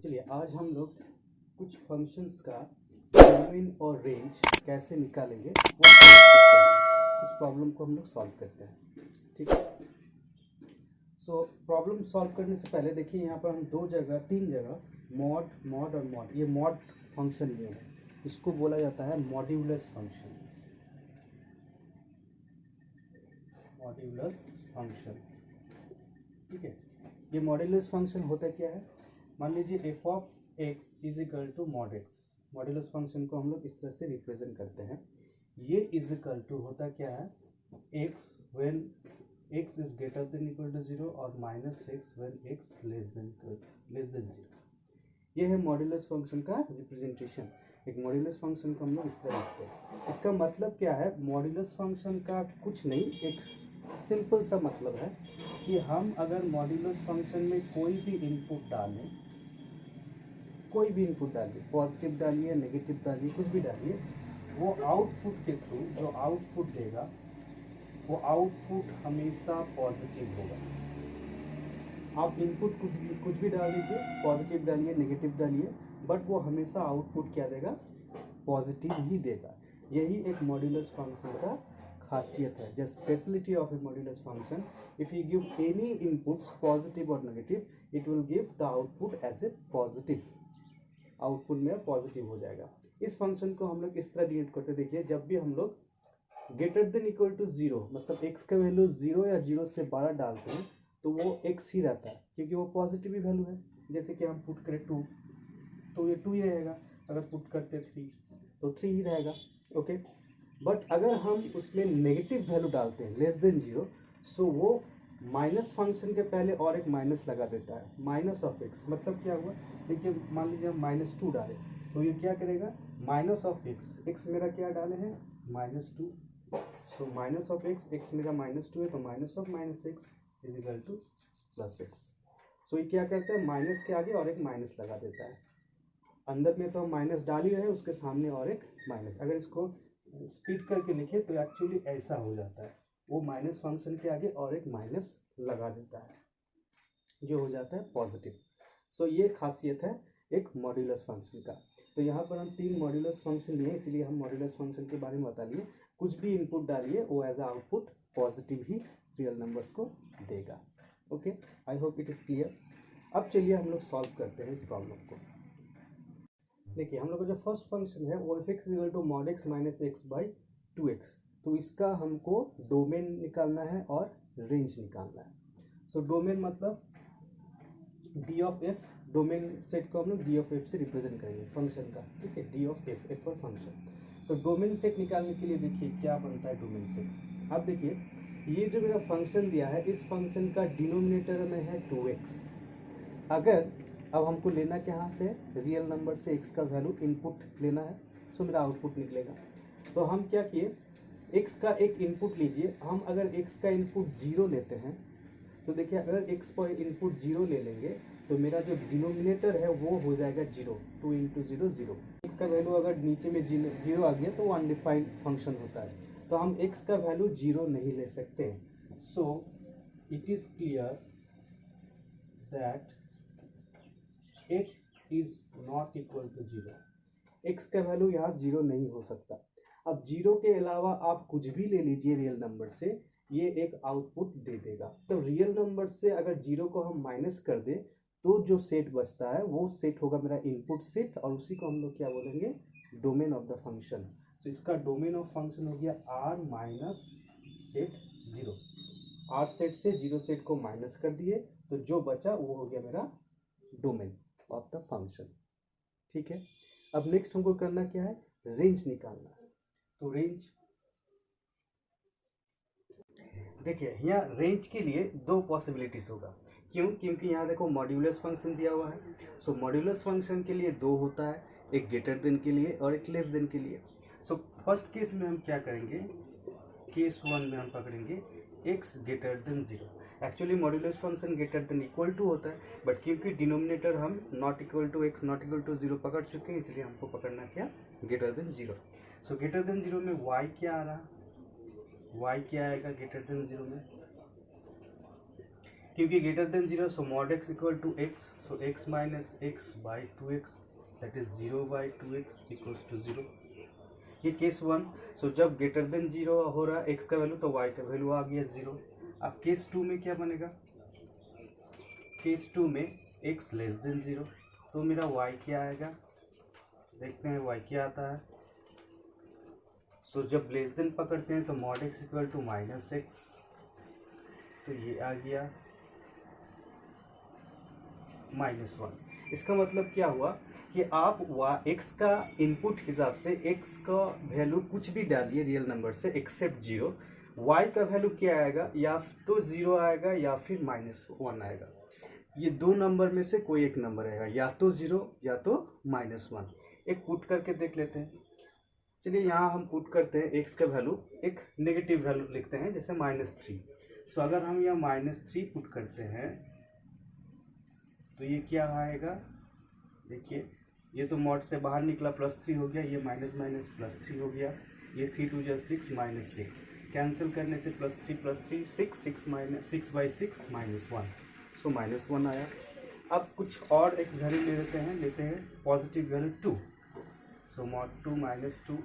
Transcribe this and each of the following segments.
चलिए आज हम लोग कुछ फंक्शंस का डोमेन और रेंज कैसे निकालेंगे वो कुछ प्रॉब्लम को हम लोग सॉल्व करते हैं। ठीक है, सो प्रॉब्लम सॉल्व करने से पहले देखिए यहाँ पर हम तीन जगह मॉड और मॉड, ये मॉड फंक्शन लिए हैं। इसको बोला जाता है मॉड्यूलस फंक्शन। ठीक है, ये मॉड्यूलस फंक्शन होता क्या है, मान लीजिए F of X is equal to mod X. Modulus function को हम लोग इस तरह से रिप्रेजेंट करते हैं। ये इज इक्वल टू होता क्या है, X when X is greater than equal to 0 और minus X when X less than 0। ये है मॉड्यूलस फंक्शन का रिप्रेजेंटेशन। एक मॉड्यूलस फंक्शन को हम लोग इस तरह लिखते हैं। इसका मतलब क्या है, मॉड्यूलस फंक्शन का कुछ नहीं, एक सिंपल सा मतलब है कि हम अगर मॉड्यूलस फंक्शन में कोई भी इनपुट डालिए, पॉजिटिव डालिए, नेगेटिव डालिए, कुछ भी डालिए, वो आउटपुट के थ्रू जो आउटपुट देगा वो आउटपुट हमेशा पॉजिटिव होगा। आप इनपुट कुछ भी डाल दीजिए, पॉजिटिव डालिए, नेगेटिव डालिए, बट वो हमेशा आउटपुट क्या देगा, पॉजिटिव ही देगा। यही एक मॉड्यूलस फंक्शन का खासियत है। The speciality of a modulus function, if you give any inputs positive और negative, it will give the output as a positive. Output में पॉजिटिव हो जाएगा। इस फंक्शन को हम लोग इस तरह डिनोट करते, देखिए जब भी हम लोग ग्रेटर देन इक्वल टू 0 मतलब x का वैल्यू 0 या 0 से बड़ा डालते हैं तो वो x ही रहता है, क्योंकि वो पॉजिटिव ही वैल्यू है। जैसे कि हम पुट करें 2 तो ये 2 ही रहेगा, अगर पुट करते 3 तो 3 ही रहेगा। ओके, बट अगर हम उसमें नेगेटिव वैल्यू डालते हैं लेस देन 0, सो वो माइनस फंक्शन के पहले और एक माइनस लगा देता है, माइनस ऑफ एक्स। मतलब क्या हुआ, देखिए मान लीजिए हम -2 डालें तो ये क्या करेगा, माइनस ऑफ एक्स, एक्स मेरा क्या डाले हैं -2, so minus of X, X मेरा -2 है तो minus of -x is equal to +x। So ये क्या करता है, माइनस के आगे और एक माइनस लगा देता है। अंदर में तो हम माइनस डाल ही रहे हैं, उसके सामने और एक माइनस। अगर इसको स्प्लिट करके लिखे तो एक्चुअली ऐसा हो जाता है, वो माइनस फंक्शन के आगे और एक माइनस लगा देता है, जो हो जाता है पॉजिटिव। सो ये खासियत है एक मॉड्यूलस फंक्शन का। तो यहाँ पर हम 3 मॉड्यूलस फंक्शन लिए, इसलिए हम मॉड्यूलस फंक्शन के बारे में बता लिए। कुछ भी इनपुट डालिए वो एज अ आउटपुट पॉजिटिव ही रियल नंबर्स को देगा। Okay, I hope it is clear. अब चलिए हम लोग सॉल्व करते हैं इस प्रॉब्लम को। देखिए हम लोग का जो फर्स्ट फंक्शन है वो f(x = mod x - x/2x), तो इसका हमको डोमेन निकालना है और रेंज निकालना है। सो डोमेन मतलब D of F, domain set को हम लोग डी ऑफ एफ से रिप्रेजेंट करेंगे फंक्शन का। ठीक है, D of F, F for function. तो डोमेन सेट निकालने के लिए देखिए क्या बनता है डोमेन सेट। अब देखिए ये जो मेरा फंक्शन दिया है, इस फंक्शन का डिनोमिनेटर में है 2x। अगर अब हमको लेना क्या, यहाँ से रियल नंबर से x का वैल्यू इनपुट लेना है, सो मेरा आउटपुट निकलेगा। तो हम क्या किए, x का एक इनपुट लीजिए। हम अगर x का इनपुट 0 लेते हैं तो देखिए अगर x पर इनपुट 0 ले लेंगे तो मेरा जो डिनोमिनेटर है वो हो जाएगा 0, 2 × 0 0। x का वैल्यू अगर नीचे में 0 आ गया तो वो अनडिफाइंड फंक्शन होता है, तो हम x का वैल्यू 0 नहीं ले सकते। So it is clear that x is not equal to 0। x का वैल्यू यहाँ 0 नहीं हो सकता। अब 0 के अलावा आप कुछ भी ले लीजिए रियल नंबर से, ये एक आउटपुट दे देगा। तो रियल नंबर से अगर 0 को हम माइनस कर दें तो जो सेट बचता है वो सेट होगा मेरा इनपुट सेट, और उसी को हम लोग क्या बोलेंगे, डोमेन ऑफ द फंक्शन। तो इसका डोमेन ऑफ फंक्शन हो गया r minus set 0। r set से 0 सेट को माइनस कर दिए तो जो बचा वो हो गया मेरा डोमेन ऑफ द फंक्शन। ठीक है, अब नेक्स्ट हमको करना क्या है, रेंज निकालना है। तो रेंज देखिए यहाँ रेंज के लिए 2 पॉसिबिलिटीज होगा। क्यों, क्योंकि यहाँ देखो मॉड्यूलस फंक्शन दिया हुआ है। सो मॉड्यूलस फंक्शन के लिए 2 होता है, एक ग्रेटर देन के लिए और एक लेस देन के लिए। सो फर्स्ट केस में हम क्या करेंगे, केस 1 में हम पकड़ेंगे x greater than 0। Actually modulus function greater than equal to होता है, बट क्योंकि डिनोमिनेटर हम not equal to x not equal to 0 पकड़ चुके हैं, इसलिए हमको पकड़ना क्या, greater than 0। So greater than 0 में y क्या आ रहा, y क्या आएगा ग्रेटर देन 0 में, क्योंकि greater than 0 so mod x equal to x, so x minus x by 2x that is 0 by 2x equals to 0। ये केस 1। सो जब ग्रेटर देन 0 हो रहा है x का वैल्यू तो y का वैल्यू आ गया 0। अब केस 2 में क्या बनेगा, केस 2 में x लेस देन 0, तो मेरा y क्या आएगा, देखते हैं y क्या आता है। सो जब लेस देन पकड़ते हैं तो mod x equal to minus X, तो ये आ गया -1। इसका मतलब क्या हुआ कि आप x का इनपुट हिसाब से x का वैल्यू कुछ भी डालिए रियल नंबर से एक्सेप्ट 0, y का वैल्यू क्या आएगा, या तो 0 आएगा या फिर -1 आएगा। ये दो नंबर में से कोई एक नंबर आएगा, या तो 0 या तो -1। एक पुट करके देख लेते हैं। चलिए यहाँ हम पुट करते हैं x का वैल्यू, एक नेगेटिव वैल्यू लिखते हैं जैसे -3। सो अगर हम यहाँ -3 पुट करते हैं तो ये क्या आएगा, देखिए ये तो मॉड से बाहर निकला +3 हो गया, ये माइनस माइनस +3 हो गया, ये 3 2 जा 6 -6, कैंसिल करने से +3 6 6 माइनस 6 बाई 6 -1, सो -1 आया। अब कुछ और एक वैल्यू लेते हैं positive value 2, so mod 2 -2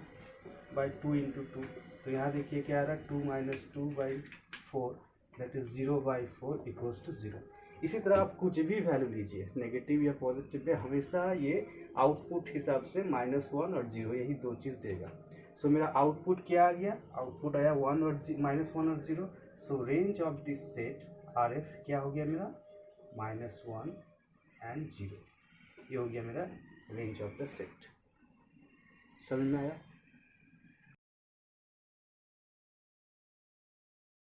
by 2 into 2, तो यहाँ देखिए क्या आ रहा है 2 - 2 by 4 that is 0 by 4 equals to 0। इसी तरह आप कुछ भी वैल्यू लीजिए, नेगेटिव या पॉजिटिव पे, हमेशा ये आउटपुट हिसाब से -1 और 0 यही दो चीज़ देगा। सो मेरा आउटपुट क्या आ गया, आउटपुट आया -1 और 0। सो range of this set RF क्या हो गया मेरा, -1 एंड 0, ये हो गया मेरा रेंज ऑफ द सेट। समझ में आया।